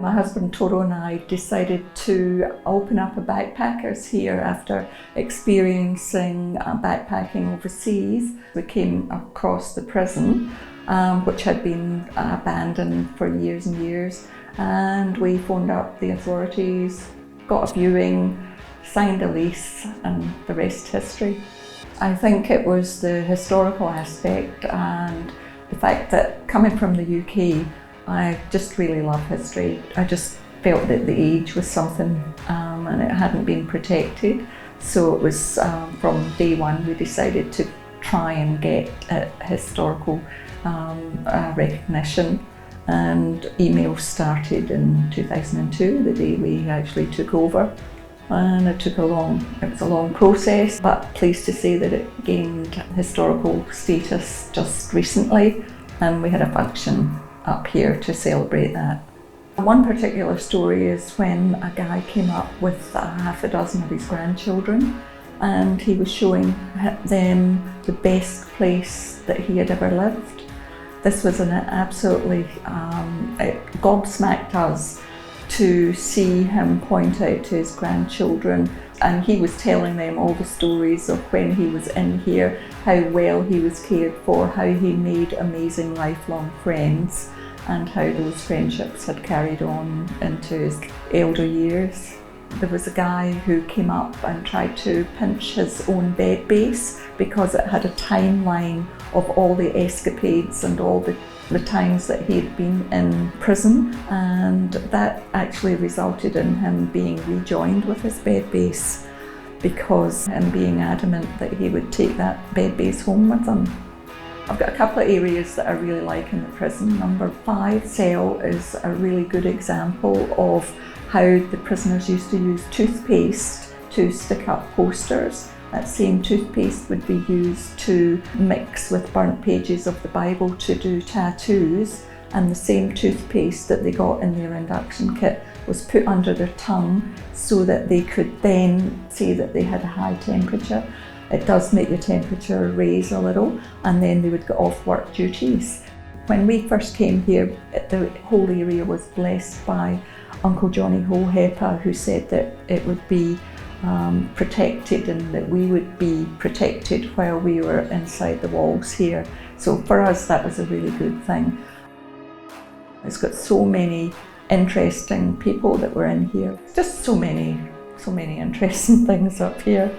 My husband Toro and I decided to open up a backpackers here after experiencing backpacking overseas. We came across the prison, which had been abandoned for years and years, and we phoned up the authorities, got a viewing, signed a lease, and the rest history. I think it was the historical aspect and the fact that coming from the UK, I just really love history. I just felt that the age was something and it hadn't been protected. So it was from day one we decided to try and get historical recognition, and emails started in 2002, the day we actually took over. And it was a long process, but pleased to say that it gained historical status just recently, and we had a function up here to celebrate that. One particular story is when a guy came up with half a dozen of his grandchildren, and he was showing them the best place that he had ever lived. This was an absolutely, it gobsmacked us to see him point out to his grandchildren, and he was telling them all the stories of when he was in here, how well he was cared for, how he made amazing lifelong friends, and how those friendships had carried on into his elder years. There was a guy who came up and tried to pinch his own bed base because it had a timeline of all the escapades and all the times that he had been in prison, and that actually resulted in him being rejoined with his bed base, because him being adamant that he would take that bed base home with him. I've got a couple of areas that I really like in the prison. Number 5 cell is a really good example of how the prisoners used to use toothpaste to stick up posters. That same toothpaste would be used to mix with burnt pages of the Bible to do tattoos, and the same toothpaste that they got in their induction kit was put under their tongue so that they could then say that they had a high temperature. It does make your temperature raise a little, and then they would go off work duties. When we first came here, the whole area was blessed by Uncle Johnny Hohepa, who said that it would be protected and that we would be protected while we were inside the walls here. So for us that was a really good thing. It's got so many interesting people that were in here. Just so many interesting things up here.